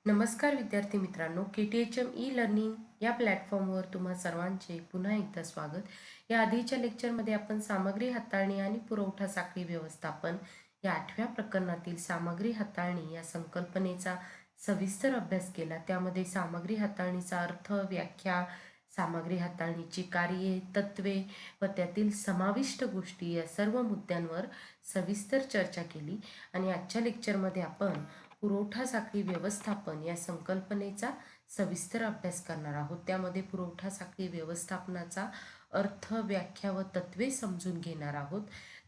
नमस्कार विद्यार्थी मित्रांनो, KTHM ई लर्निंग या प्लॅटफॉर्मवर तुम्हा सर्वांचे पुन्हा एकदा स्वागत. या आधीच्या लेक्चरमध्ये आपण सामग्री हाताळणी आणि पुरवठा साखळी व्यवस्थापन या 8व्या प्रकरणातील सामग्री हाताळणी या संकल्पनेचा सविस्तर अभ्यास केला. त्यामध्ये सामग्री हाताळणीचा अर्थ, व्याख्या, सामग्री हाताळणीची कार्ये, तत्वे व त्यातील समाविष्ट गोष्टी या सर्व मुद्द्यांवर सविस्तर चर्चा केली. आणि आजच्या लेक्चरमध्ये आपण पुरवठा साखळी व्यवस्थापन या संकल्पनेचा सविस्तर अभ्यास करणार आहोत. त्यामध्ये पुरवठा साखळी व्यवस्थापनाचा अर्थ, व्याख्या व तत्वे समजून घेणार आहोत.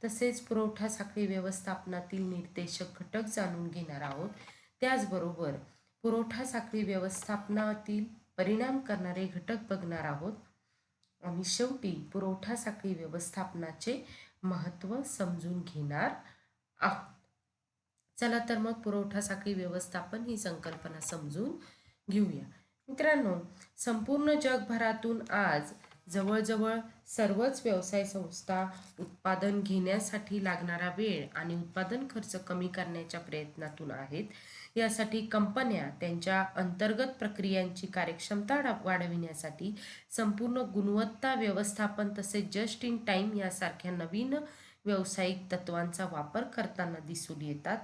तसेच पुरवठा साखळी व्यवस्थापनातील निर्देशक घटक जाणून घेणार आहोत. त्याचबरोबर पुरवठा साखळी व्यवस्थापनातील परिणाम करणारे घटक बघणार आहोत. आणि शेवटी पुरवठा साखळी व्यवस्थापनाचे महत्त्व समजून घेणार आहोत. चला तर मग पुरवठा साखळी व्यवस्थापन ही संकल्पना समजून घेऊया. मित्रांनो, संपूर्ण जगभरातून आज जवळजवळ सर्वच व्यवसाय संस्था उत्पादन घेण्यासाठी लागणारा वेळ आणि उत्पादन खर्च कमी करण्याच्या प्रयत्नातून आहेत. यासाठी कंपन्या त्यांच्या अंतर्गत प्रक्रियांची कार्यक्षमता वाढविण्यासाठी संपूर्ण गुणवत्ता व्यवस्थापन तसेच जस्ट इन टाईम यासारख्या नवीन व्यावसायिक तत्वांचा वापर करताना दिसून येतात.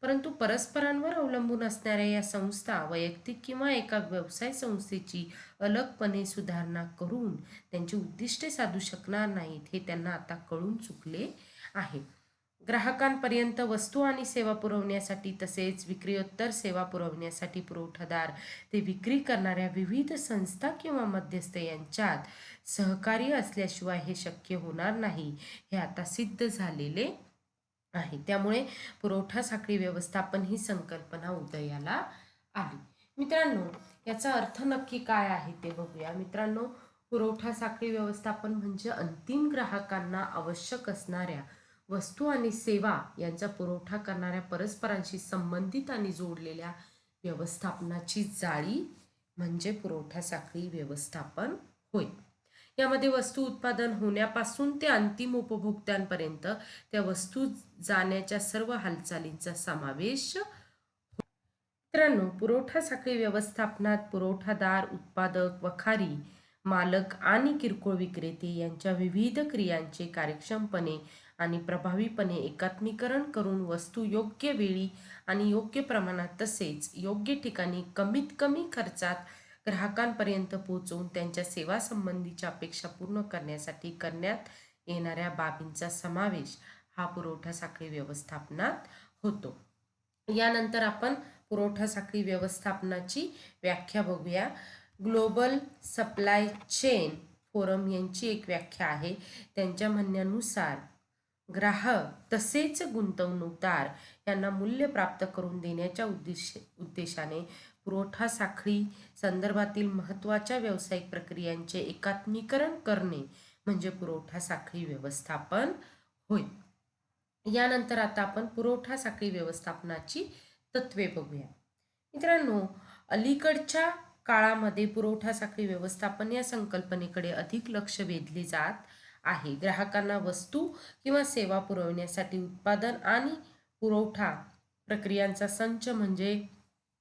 परंतु परस्परांवर अवलंबून असणाऱ्या या संस्था वैयक्तिक किंवा एका व्यवसाय संस्थेची अलगपणे सुधारणा करून त्यांची उद्दिष्टे साधू शकणार नाहीत हे त्यांना आता कळून चुकले आहे. ग्राहकांपर्यंत वस्तू आणि सेवा पुरवण्यासाठी तसेच विक्रियोत्तर सेवा पुरवण्यासाठी पुरवठादार ते विक्री करणाऱ्या विविध संस्था किंवा मध्यस्थ यांच्यात सहकार्य असल्याशिवाय हे शक्य होणार नाही हे आता सिद्ध झालेले आहे. त्यामुळे पुरवठा साखळी व्यवस्थापन ही संकल्पना उदयाला आली. मित्रांनो, याचा अर्थ नक्की काय आहे ते बघूया. मित्रांनो, पुरवठा साखळी व्यवस्थापन म्हणजे अंतिम ग्राहकांना आवश्यक असणाऱ्या वस्तू आणि सेवा यांचा पुरवठा करणाऱ्या परस्परांशी संबंधित आणि जोडलेल्या व्यवस्थापनाची जाळी म्हणजे पुरवठा साखळी व्यवस्थापन होय. यामध्ये वस्तू उत्पादन होण्यापासून ते अंतिम उपभोक्त्यांपर्यंत त्या वस्तू जाण्याच्या सर्व हालचालींचा समावेश. मित्रांनो, पुरवठा साखळी व्यवस्थापनात पुरवठादार, उत्पादक, वखारी, मालक आणि किरकोळ विक्रेते यांच्या विविध क्रियांचे कार्यक्षमपणे आणि प्रभावीपणे एकात्मीकरण करून वस्तू योग्य वेळी आणि योग्य प्रमाणात तसेच योग्य ठिकाणी कमीत कमी खर्चात ग्राहकांपर्यंत पोहोचवून त्यांच्या सेवा संबंधीच्या अपेक्षा पूर्ण करण्यासाठी करण्यात येणाऱ्या बाबींचा समावेश हा पुरवठा साखळी व्यवस्थापनात होतो. यानंतर आपण पुरवठा साखळी व्यवस्थापनाची व्याख्या बघूया. ग्लोबल सप्लाय चेन फोरम यांची एक व्याख्या आहे. त्यांच्या म्हणण्यानुसार ग्राहक तसेच गुंतवणूकदार यांना मूल्य प्राप्त करून देण्याच्या उद्देशाने पुरवठा साखळी संदर्भातील महत्त्वाच्या व्यावसायिक प्रक्रियांचे एकात्मीकरण करणे म्हणजे पुरवठा साखळी व्यवस्थापन होय. यानंतर आता आपण पुरवठा साखळी व्यवस्थापनाची तत्वे बघूया. मित्रांनो, अलीकडच्या काळामध्ये पुरवठा साखळी व्यवस्थापन या संकल्पनेकडे अधिक लक्ष वेधले जात आहे. ग्राहकांना वस्तू किंवा सेवा पुरवण्यासाठी उत्पादन आणि पुरवठा प्रक्रियांचा संच म्हणजे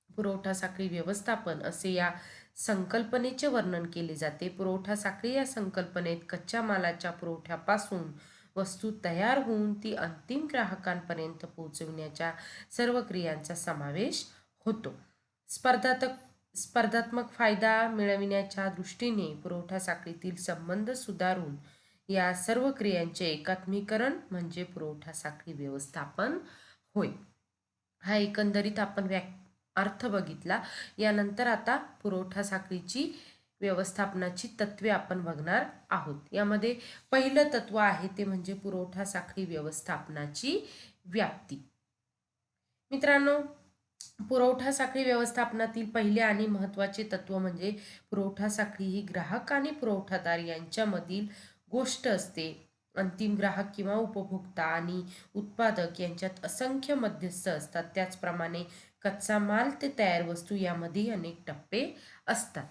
पुरवठा साखळी व्यवस्थापन असे या संकल्पनेचे वर्णन केले जाते. पुरवठा साखळी या संकल्पनेत कच्च्या मालाच्या पुरवठ्यापासून वस्तू तयार होऊन ती अंतिम ग्राहकांपर्यंत पोहोचविण्याच्या सर्व क्रियांचा समावेश होतो. स्पर्धात्मक फायदा मिळविण्याच्या दृष्टीने पुरवठा साखळीतील संबंध सुधारून या सर्व क्रियांचे एकात्मीकरण म्हणजे पुरवठा साखळी व्यवस्थापन होय. हा एकंदरीत आपण अर्थ बघितला. यानंतर आता पुरवठा साखळीची व्यवस्थापनाची तत्वे आपण बघणार आहोत. यामध्ये पहिलं तत्व आहे ते म्हणजे पुरवठा साखळी व्यवस्थापनाची व्याप्ती. मित्रांनो, पुरवठा साखळी व्यवस्थापनातील पहिले आणि महत्त्वाचे तत्व म्हणजे पुरवठा साखळी ही ग्राहक आणि पुरवठादार यांच्यामधील गोष्ट असते. अंतिम ग्राहक किंवा उपभोक्ता आणि उत्पादक यांच्यात असंख्य मध्यस्थ असतात. त्याचप्रमाणे कच्चा माल ते तयार वस्तू यामध्ये अनेक टप्पे असतात.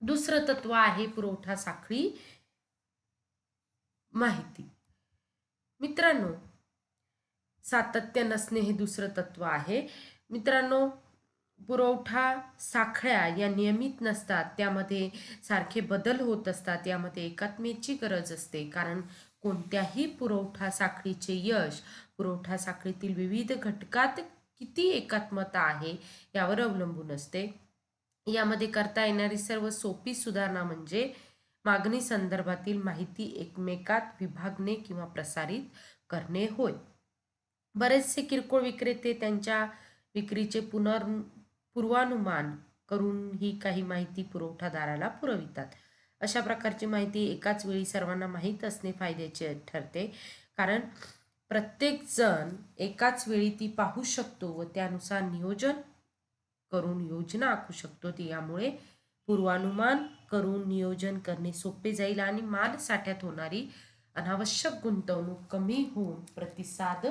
दुसरं तत्व आहे पुरवठा साखळी माहिती. मित्रांनो, सातत्य नसणे हे दुसरं तत्व आहे. मित्रांनो, पुरवठा साखळ्या या नियमित नसतात, त्यामध्ये सारखे बदल होत असतात, यामध्ये एकात्मेची गरज असते. कारण कोणत्याही पुरवठा साखळीचे यश पुरवठा साखळीतील विविध घटकात किती एकात्मता आहे यावर अवलंबून असते. यामध्ये करता येणारी सर्व सोपी सुधारणा म्हणजे मागणी संदर्भातील माहिती एकमेकात विभागणे किंवा प्रसारित करणे होय. बरेचसे किरकोळ विक्रेते त्यांच्या विक्रीचे पूर्वानुमान करून ही काही माहिती पुरवठादाराला पुरवितात. अशा प्रकारची माहिती एकाच वेळी सर्वांना माहीत असणे फायद्याचे ठरते, कारण प्रत्येक जण एकाच वेळी ती पाहू शकतो व त्यानुसार नियोजन करून योजना आखू शकतो. यामुळे पूर्वानुमान करून नियोजन करणे सोपे जाईल आणि माल साठ्यात होणारी अनावश्यक गुंतवणूक कमी होऊन प्रतिसाद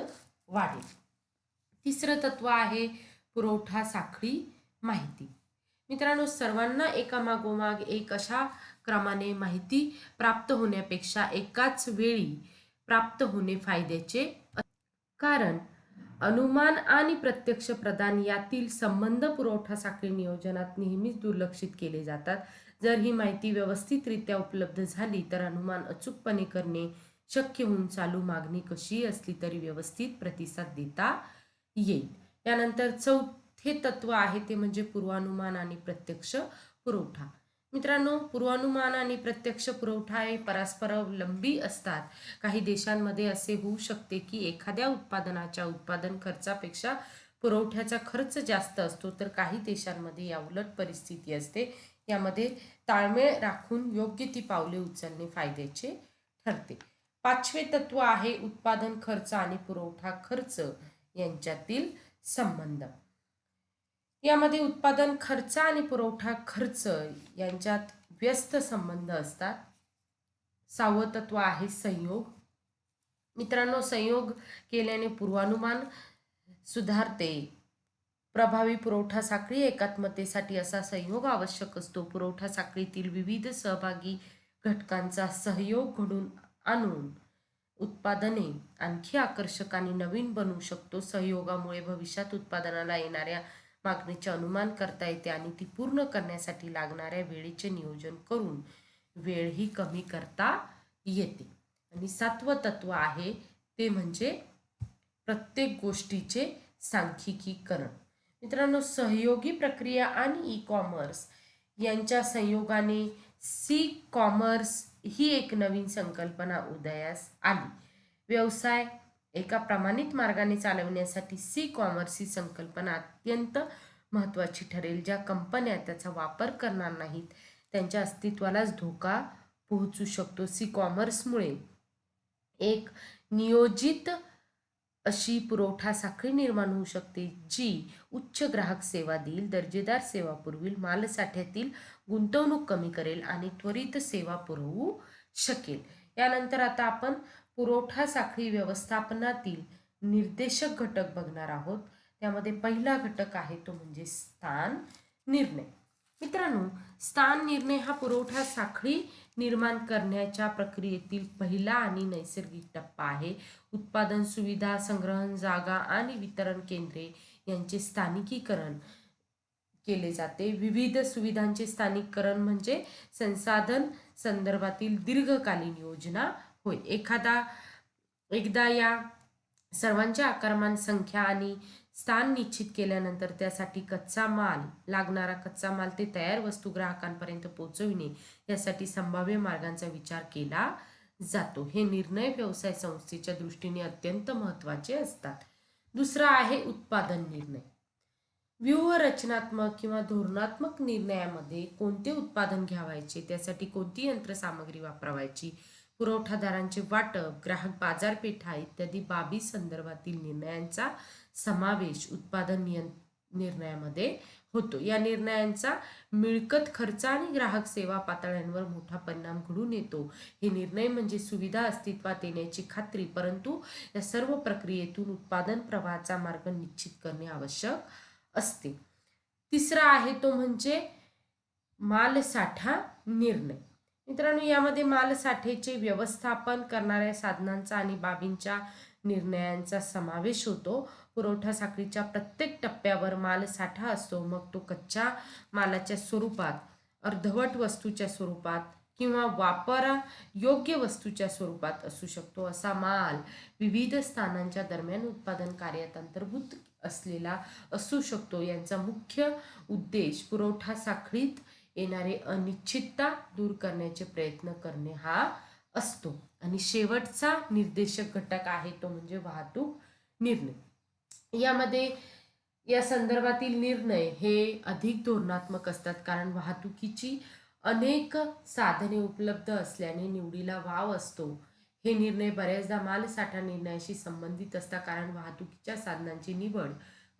वाढेल. तिसरं तत्व आहे पुरवठा साखळी माहिती. मित्रांनो, सर्वांना एकामागोमाग एक अशा क्रमाने माहिती प्राप्त होण्यापेक्षा एकाच वेळी प्राप्त होणे फायद्याचे, कारण अनुमान आणि प्रत्यक्ष प्रदान यातील संबंध पुरवठा साखळी नियोजनात नेहमीच दुर्लक्षित केले जातात. जर ही माहिती व्यवस्थितरित्या उपलब्ध झाली तर अनुमान अचूकपणे करणे शक्य होऊन चालू मागणी कशी असली तरी व्यवस्थित प्रतिसाद देता येईल. यानंतर चौथे तत्व आहे ते म्हणजे पूर्वानुमान आणि प्रत्यक्ष पुरवठा. मित्रांनो, पूर्वानुमान आणि प्रत्यक्ष पुरवठा हे परस्परावलंबी असतात. काही देशांमध्ये असे होऊ शकते की एखाद्या उत्पादनाच्या उत्पादन खर्चापेक्षा पुरवठ्याचा खर्च जास्त असतो, तर काही देशांमध्ये या उलट परिस्थिती असते. यामध्ये ताळमेळ राखून योग्य ती पावले उचलणे फायद्याचे ठरते. पाचवे तत्व आहे उत्पादन खर्च आणि पुरवठा खर्च यांच्यातील संबंध. यामध्ये उत्पादन खर्च आणि पुरवठा खर्च यांच्यात व्यस्त संबंध असतात. सहावं तत्व आहे संयोग. मित्रांनो, संयोग केल्याने पूर्वानुमान सुधारते. प्रभावी पुरवठा साखळी एकात्मतेसाठी असा संयोग आवश्यक असतो. पुरवठा साखळीतील विविध सहभागी घटकांचा सहयोग घडून आणून उत्पादने आणखी आकर्षक आणि नवीन बनवू शकतो. सहयोगामुळे भविष्यात उत्पादनाला येणाऱ्या मागणीचे अनुमान करता येते आणि ती पूर्ण करण्यासाठी लागणाऱ्या वेळेचे नियोजन करून वेळही कमी करता येते. आणि सातवं तत्व आहे ते म्हणजे प्रत्येक गोष्टीचे सांख्यिकीकरण. मित्रांनो, सहयोगी प्रक्रिया आणि ई कॉमर्स यांच्या संयोगाने सी कॉमर्स ही एक नवीन संकल्पना उदयास आली. व्यवसाय एका प्रमाणित मार्गाने चालवण्यासाठी सी कॉमर्स ही संकल्पना अत्यंत महत्त्वाची ठरेल. ज्या कंपन्या त्याचा वापर करणार नाहीत त्यांच्या अस्तित्वालाच धोका पोहोचू शकतो. सी कॉमर्समुळे एक नियोजित अशी पुरवठा साखळी निर्माण होऊ शकते, जी उच्च ग्राहक सेवा देईल, दर्जेदार सेवा पुरविल, मालसाठ्यातील गुंतवणूक कमी करेल आणि त्वरित सेवा पुरवू शकेल. यानंतर आता आपण पुरवठा साखळी व्यवस्थापनातील निर्देशक घटक बघणार आहोत. त्यामध्ये पहिला घटक आहे तो म्हणजे स्थान निर्णय. मित्रांनो, स्थान निर्णय हा पुरवठा साखळी निर्माण करण्याच्या प्रक्रियेतील पहिला आणि नैसर्गिक टप्पा आहे. उत्पादन सुविधा, संग्रहण जागा आणि वितरण केंद्रे यांचे स्थानिकीकरण केले जाते. विविध सुविधांचे स्थानिकीकरण म्हणजे संसाधन संदर्भातील दीर्घकालीन योजना होय. एकदा या सर्वांच्या आकारमान, संख्या आणि स्थान निश्चित केल्यानंतर त्यासाठी लागणारा कच्चा माल ते तयार वस्तू ग्राहकांपर्यंत पोहोचविणे यासाठी संभाव्य मार्गांचा विचार केला जातो. हे निर्णय व्यवसाय संस्थेच्या दृष्टीने अत्यंत महत्त्वाचे असतात. दुसरा आहे उत्पादन निर्णय. व्यूहरचनात्मक किंवा धोरणात्मक निर्णयामध्ये कोणते उत्पादन घ्यावायचे, त्यासाठी कोणती यंत्रसामग्री वापरावायची, पुरवठादारांचे वाटप, ग्राहक बाजारपेठा इत्यादी बाबी संदर्भातील निर्णयांचा समावेश उत्पादन निर्णयामध्ये होतो. या निर्णयांचा मिळकत खर्च आणि ग्राहक सेवा पातळ्यांवर मोठा परिणाम घडून येतो. हे निर्णय म्हणजे सुविधा अस्तित्वात येण्याची खात्री, परंतु या सर्व प्रक्रियेतून उत्पादन प्रवाहाचा मार्ग निश्चित करणे आवश्यक असते. तिसरा आहे तो म्हणजे मालसाठा निर्णय. मित्रांनो, यामध्ये मालसाठ्याचे व्यवस्थापन करणाऱ्या साधनांचा आणि बाबींच्या निर्णयांचा समावेश होतो. पुरवठा साखळीच्या प्रत्येक टप्प्यावर माल साठा असतो. मग तो कच्च्या मालाच्या स्वरूपात, अर्धवट वस्तूच्या स्वरूपात किंवा वापरा योग्य वस्तूच्या स्वरूपात असू शकतो. असा माल विविध स्थानांच्या दरम्यान उत्पादन कार्यात अंतर्भूत असलेला असू शकतो. यांचा मुख्य उद्देश पुरवठा साखळीत येणारे अनिश्चितता दूर करण्याचे प्रयत्न करणे हा असतो. आणि शेवटचा निर्देशक घटक आहे तो म्हणजे वाहतूक निर्णय. यामध्ये या संदर्भातील निर्णय हे अधिक धोरणात्मक असतात, कारण वाहतुकीची अनेक साधने उपलब्ध असल्याने निवडीला वाव असतो. हे निर्णय बऱ्याचदा मालसाठा निर्णयाशी संबंधित असतात, कारण वाहतुकीच्या साधनांची निवड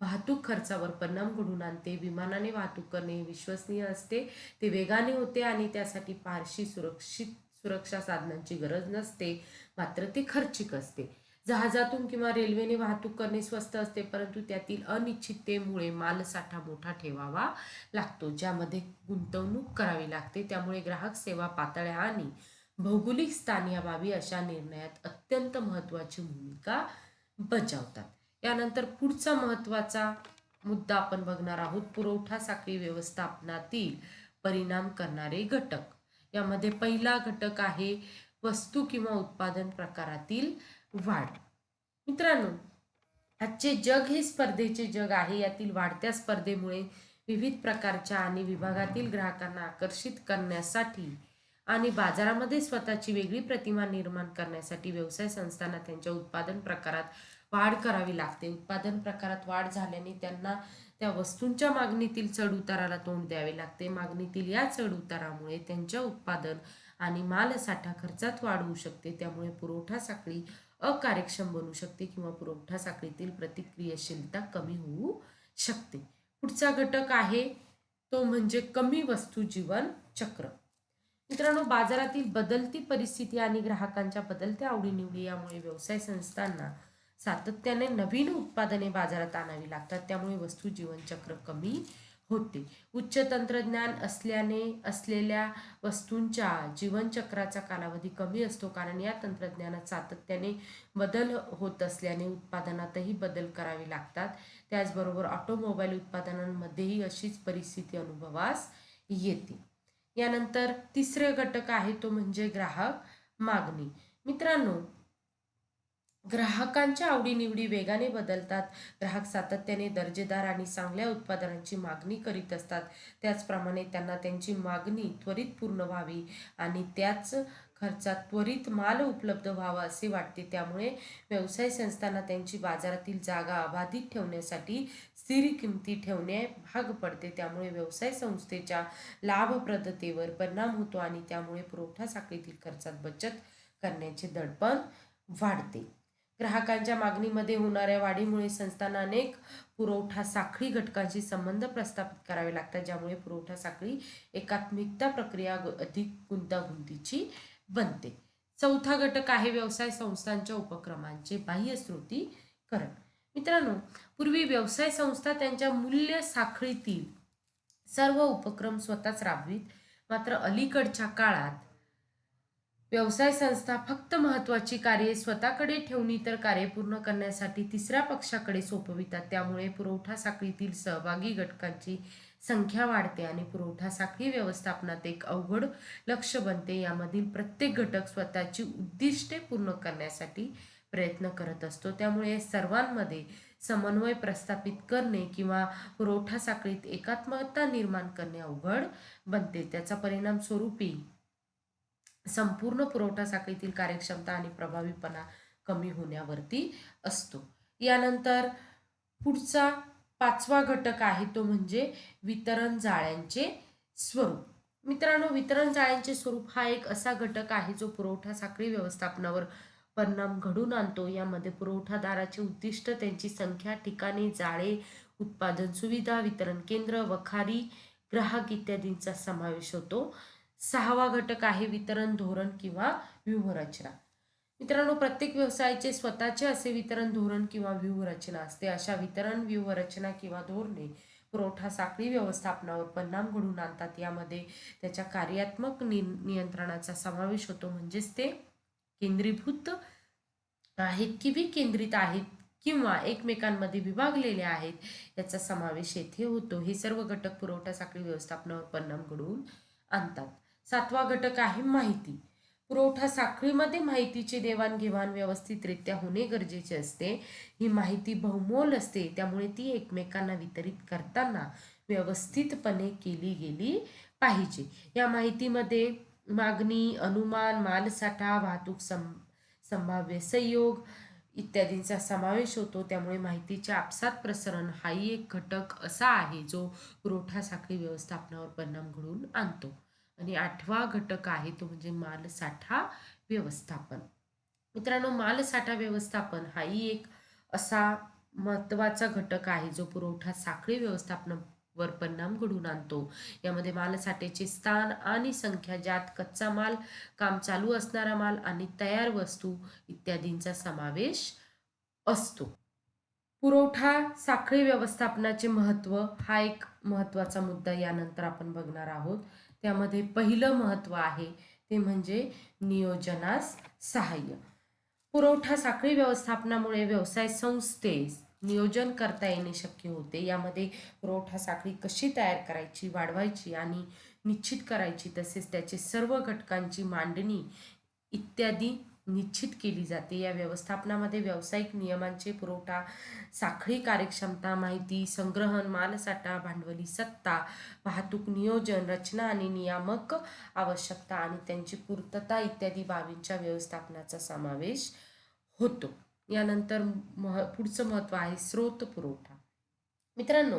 वाहतूक खर्चावर परिणाम घडवून आणते. विमानाने वाहतूक करणे विश्वसनीय असते, ते वेगाने होते आणि त्यासाठी फारशी सुरक्षा साधनांची गरज नसते, मात्र ते खर्चिक असते. जहाजातून किंवा रेल्वेने वाहतूक करणे स्वस्त असते, परंतु त्यातील अनिश्चिततेमुळे मालसाठा मोठा ठेवावा लागतो, ज्यामध्ये गुंतवणूक करावी लागते. त्यामुळे ग्राहक सेवा पातळ्या आणि भौगोलिक स्थान या बाबी अशा निर्णयात अत्यंत महत्त्वाची भूमिका बजावतात. यानंतर पुढचा महत्त्वाचा मुद्दा आपण बघणार आहोत, पुरवठा साखळी व्यवस्थापनातील परिणाम करणारे घटक. यामध्ये पहिला घटक आहे वस्तू किंवा उत्पादन प्रकारातील वाढ. मित्रांनो, आजचे जग हे स्पर्धेचे जग आहे. यातील वाढत्या स्पर्धेमुळे विविध प्रकारच्या आणि विभागातील ग्राहकांना आकर्षित करण्यासाठी आणि बाजारामध्ये स्वतःची वेगळी प्रतिमा निर्माण करण्यासाठी व्यवसाय संस्थांना त्यांच्या उत्पादन प्रकारात वाढ करावी लागते. उत्पादन प्रकारात वाढ झाल्याने त्यांना त्या वस्तूंच्या मागणीतील चढउताराला तोंड द्यावे लागते. मागणीतील या चढउतारामुळे त्यांच्या उत्पादन आणि मालसाठा खर्चात वाढ होऊ शकते. त्यामुळे पुरवठा साखळी अकार्यक्षम बनू शकते किंवा पुरवठा साखळीतील प्रतिक्रियाशीलता कमी होऊ शकते. पुढचा घटक आहे तो म्हणजे कमी वस्तू जीवन चक्र. मित्रांनो, बाजारातील बदलती परिस्थिती आणि ग्राहकांच्या बदलत्या आवडीनिवडी यामुळे व्यवसाय संस्थांना सातत्याने नवीन उत्पादने बाजारात आणावी लागतात. त्यामुळे वस्तू जीवनचक्र कमी होते. उच्च तंत्रज्ञान असलेल्या वस्तूंच्या जीवनचक्राचा कालावधी कमी असतो, कारण या तंत्रज्ञानात सातत्याने बदल होत असल्याने उत्पादनातही बदल करावे लागतात. त्याचबरोबर ऑटोमोबाईल उत्पादनांमध्येही अशीच परिस्थिती अनुभवास येते. यानंतर तिसरे घटक आहे तो म्हणजे ग्राहक मागणी. मित्रांनो, ग्राहकांच्या आवडीनिवडी वेगाने बदलतात. ग्राहक सातत्याने दर्जेदार आणि चांगल्या उत्पादनांची मागणी करीत असतात. त्याचप्रमाणे त्यांना त्यांची मागणी त्वरित पूर्ण व्हावी आणि त्याच खर्चात त्वरित माल उपलब्ध व्हावा असे वाटते. त्यामुळे व्यवसाय संस्थांना त्यांची बाजारातील जागा अबाधित ठेवण्यासाठी स्थिर किंमती ठेवणे भाग पडते. त्यामुळे व्यवसाय संस्थेच्या लाभप्रदतेवर परिणाम होतो आणि त्यामुळे पुरवठा साखळीतील खर्चात बचत करण्याचे दडपण वाढते. ग्राहकांच्या मागणीमध्ये होणाऱ्या वाढीमुळे संस्थांना अनेक पुरवठा साखळी घटकांशी संबंध प्रस्थापित करावे लागतात, ज्यामुळे पुरवठा साखळी एकात्मिकता प्रक्रिया अधिक गुंतागुंतीची बनते. चौथा घटक आहे व्यवसाय संस्थांच्या उपक्रमांचे बाह्यस्रोतीकरण. मित्रांनो, पूर्वी व्यवसाय संस्था त्यांच्या मूल्य साखळीतील सर्व उपक्रम स्वतःच राबवीत, मात्र अलीकडच्या काळात व्यवसाय संस्था फक्त महत्त्वाची कार्ये स्वतःकडे ठेवून इतर कार्ये पूर्ण करण्यासाठी तिसऱ्या पक्षाकडे सोपवितात. त्यामुळे पुरवठा साखळीतील सहभागी घटकांची संख्या वाढते आणि पुरवठा साखळी व्यवस्थापनात एक अवघड लक्ष बनते. यामधील प्रत्येक घटक स्वतःची उद्दिष्टे पूर्ण करण्यासाठी प्रयत्न करत असतो. त्यामुळे सर्वांमध्ये समन्वय प्रस्थापित करणे किंवा पुरवठा साखळीत एकात्मता निर्माण करणे अवघड बनते. त्याचा परिणाम स्वरूपी संपूर्ण पुरवठा साखळीतील कार्यक्षमता आणि प्रभावीपणा कमी होण्यावरती असतो. यानंतर पुढचा पाचवा घटक आहे तो म्हणजे वितरण जाळ्यांचे स्वरूप. मित्रांनो, वितरण जाळ्यांचे स्वरूप हा एक असा घटक आहे जो पुरवठा साखळी व्यवस्थापनावर परिणाम घडून आणतो. यामध्ये पुरवठादाराचे उद्दिष्ट, त्यांची संख्या, ठिकाणे, जाळे, उत्पादन सुविधा, वितरण केंद्र, वखारी, ग्राहक इत्यादींचा समावेश होतो. सहावा घटक आहे वितरण धोरण किंवा व्यूहरचना. मित्रांनो, प्रत्येक व्यवसायाचे स्वतःचे असे वितरण धोरण किंवा व्यूहरचना असते. अशा वितरण व्यूहरचना किंवा धोरणे पुरवठा साखळी व्यवस्थापनावर परिणाम घडवून आणतात. यामध्ये त्याच्या कार्यात्मक नियंत्रणाचा समावेश होतो, म्हणजेच ते केंद्रीभूत आहेत की विकेंद्रित आहेत किंवा एकमेकांमध्ये विभागलेले आहेत याचा समावेश येथे होतो. हे सर्व घटक पुरवठा साखळी व्यवस्थापनावर परिणाम घडवून आणतात. 7वा घटक आहे माहिती. पुरवठा साखळीमध्ये माहितीची देवाणघेवाण व्यवस्थितरित्या होणे गरजेचे असते. ही माहिती बहुमोल असते, त्यामुळे ती एकमेकांना वितरित करताना व्यवस्थितपणे केली गेली पाहिजे. या माहितीमध्ये मागणी, अनुमान, मालसाठा, वाहतूक संभाव्य संयोग इत्यादींचा समावेश होतो. त्यामुळे माहितीचे आपसात प्रसरण हाही एक घटक असा आहे जो पुरवठा साखळी व्यवस्थापनावर परिणाम घडवून आणतो. आणि 8वा घटक आहे तो म्हणजे मालसाठा व्यवस्थापन. मित्रांनो, मालसाठा व्यवस्थापन हाही एक असा महत्त्वाचा घटक आहे जो पुरवठा साखळी व्यवस्थापनावर परिणाम घडवून आणतो. यामध्ये मालसाठ्याचे स्थान आणि संख्या, ज्यात कच्चा माल, काम चालू असणारा माल आणि तयार वस्तू इत्यादींचा समावेश असतो. पुरवठा साखळी व्यवस्थापनाचे महत्त्व हा एक महत्त्वाचा मुद्दा यानंतर आपण बघणार आहोत. त्यामध्ये पहिलं महत्त्व आहे ते म्हणजे नियोजनास सहाय्य. पुरवठा साखळी व्यवस्थापनामुळे व्यवसाय संस्थेस नियोजन करता येणे शक्य होते. यामध्ये पुरवठा साखळी कशी तयार करायची, वाढवायची आणि निश्चित करायची, तसेच त्याचे सर्व घटकांची मांडणी इत्यादी निश्चित केली जाते. या व्यवस्थापनामध्ये व्यावसायिक नियमांचे, पुरवठा साखळी कार्यक्षमता, माहिती संग्रहण, मालसाठा, भांडवली सत्ता, वाहतूक नियोजन, रचना आणि नियामक आवश्यकता आणि त्यांची पूर्तता इत्यादी बाबींच्या व्यवस्थापनाचा समावेश होतो. यानंतर पुढचं महत्त्व आहे स्रोत पुरवठा. मित्रांनो,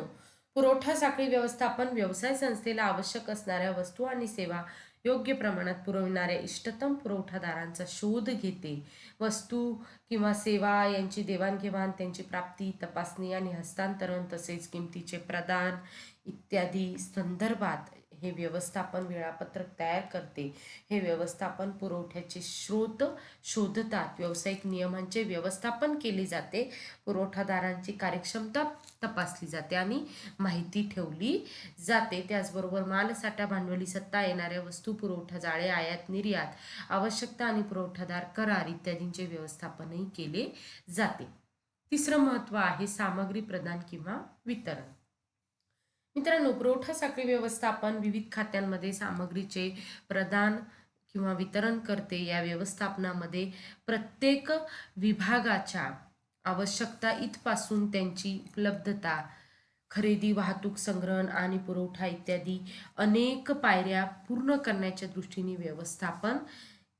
पुरवठा साखळी व्यवस्थापन व्यवसाय संस्थेला आवश्यक असणाऱ्या वस्तू आणि सेवा योग्य प्रमाणात पुरविणाऱ्या इष्टतम पुरवठादारांचा शोध घेते. वस्तू किंवा सेवा यांची देवाणघेवाण, त्यांची प्राप्ती, तपासणी आणि हस्तांतरण, तसेच किमतीचे प्रदान इत्यादी संदर्भात हे व्यवस्थापन वेळापत्रक तयार करते. हे व्यवस्थापन पुरवठ्याचे स्रोत शोधतात. व्यावसायिक नियमांचे व्यवस्थापन केले जाते. पुरवठादारांची कार्यक्षमता तपासली जाते आणि माहिती ठेवली जाते. त्याचबरोबर मालसाठा, भांडवली सत्ता, येणाऱ्या वस्तू, पुरवठा जाळे, आयात निर्यात, आवश्यकता आणि पुरवठादार करार इत्यादींचे व्यवस्थापनही केले जाते. तिसरं महत्त्व आहे सामग्री प्रदान किंवा वितरण. मित्रांनो, पुरवठा साखळी व्यवस्थापन विविध खात्यांमध्ये सामग्रीचे प्रदान किंवा वितरण करते. या व्यवस्थापनामध्ये प्रत्येक विभागाच्या आवश्यकता इथपासून त्यांची उपलब्धता, खरेदी, वाहतूक, संग्रहण आणि पुरवठा इत्यादी अनेक पायऱ्या पूर्ण करण्याच्या दृष्टीने व्यवस्थापन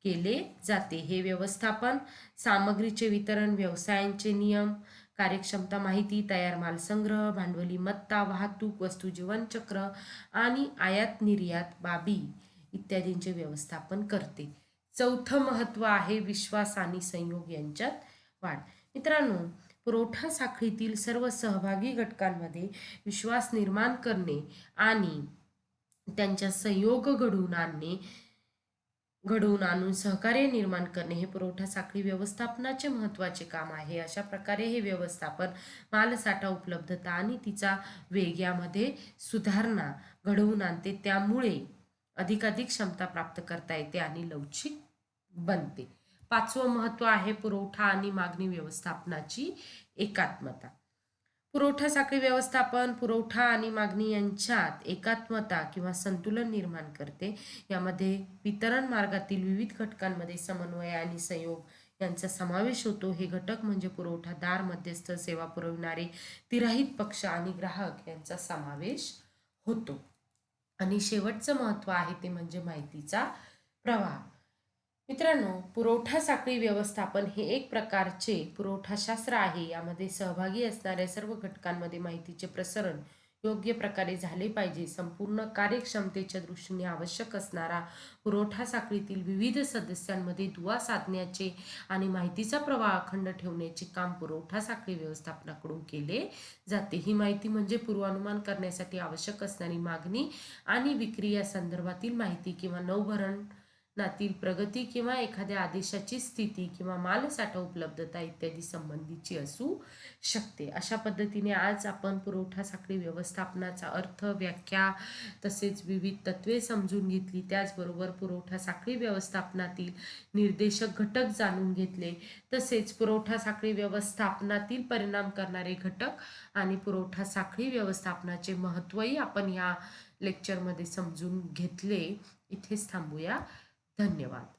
केले जाते. हे व्यवस्थापन सामग्रीचे वितरण, व्यवसायांचे नियम, कार्यक्षमता, माहिती, तयार माल संग्रह, भांडवली मत्ता, वाहतूक, वस्तू जीवनचक्र आणि आयात निर्यात बाबी इत्यादींचे व्यवस्थापन करते. चौथं महत्त्व आहे विश्वास आणि संयोग यांच्यात वाढ. मित्रांनो, पुरवठा साखळीतील सर्व सहभागी घटकांमध्ये विश्वास निर्माण करणे आणि त्यांच्या संयोग घडवून आणून सहकार्य निर्माण करणे हे पुरवठा साखळी व्यवस्थापनाचे महत्त्वाचे काम आहे. अशा प्रकारे हे व्यवस्थापन मालसाठा, उपलब्धता आणि तिचा वेग यामध्ये सुधारणा घडवून आणते. त्यामुळे अधिकाधिक क्षमता प्राप्त करता येते आणि लवचिक बनते. 5वं महत्त्व आहे पुरवठा आणि मागणी व्यवस्थापनाची एकात्मता. पुरवठा साखळी व्यवस्थापन पुरवठा आणि मागणी यांच्यात एकात्मता किंवा संतुलन निर्माण करते. यामध्ये वितरण मार्गातील विविध घटकांमध्ये समन्वय आणि संयोग यांचा समावेश होतो. हे घटक म्हणजे पुरवठादार, मध्यस्थ, सेवा पुरविणारे, तिराहित पक्ष आणि ग्राहक यांचा समावेश होतो. आणि शेवटचं महत्त्व आहे ते म्हणजे माहितीचा प्रवाह. मित्रांनो, पुरवठा साखळी व्यवस्थापन हे एक प्रकारचे पुरवठाशास्त्र आहे. यामध्ये सहभागी असणाऱ्या सर्व घटकांमध्ये माहितीचे प्रसरण योग्य प्रकारे झाले पाहिजे. संपूर्ण कार्यक्षमतेच्या दृष्टीने आवश्यक असणारा पुरवठा साखळीतील विविध सदस्यांमध्ये दुवा साधण्याचे आणि माहितीचा प्रवाह अखंड ठेवण्याचे काम पुरवठा साखळी व्यवस्थापनाकडून केले जाते. ही माहिती म्हणजे पूर्वानुमान करण्यासाठी आवश्यक असणारी मागणी आणि विक्री या संदर्भातील माहिती किंवा नातील प्रगती किंवा एखाद्या आदेशाची स्थिती किंवा मालसाठा उपलब्धता इत्यादी संबंधीची असू शकते. अशा पद्धतीने आज आपण पुरवठा साखळी व्यवस्थापनाचा अर्थ, व्याख्या तसेच विविध तत्वे समजून घेतली. त्याचबरोबर पुरवठा साखळी व्यवस्थापनातील निर्देशक घटक जाणून घेतले. तसेच पुरवठा साखळी व्यवस्थापनातील परिणाम करणारे घटक आणि पुरवठा साखळी व्यवस्थापनाचे महत्त्वही आपण या लेक्चरमध्ये समजून घेतले. इथेच थांबूया. धन्यवाद.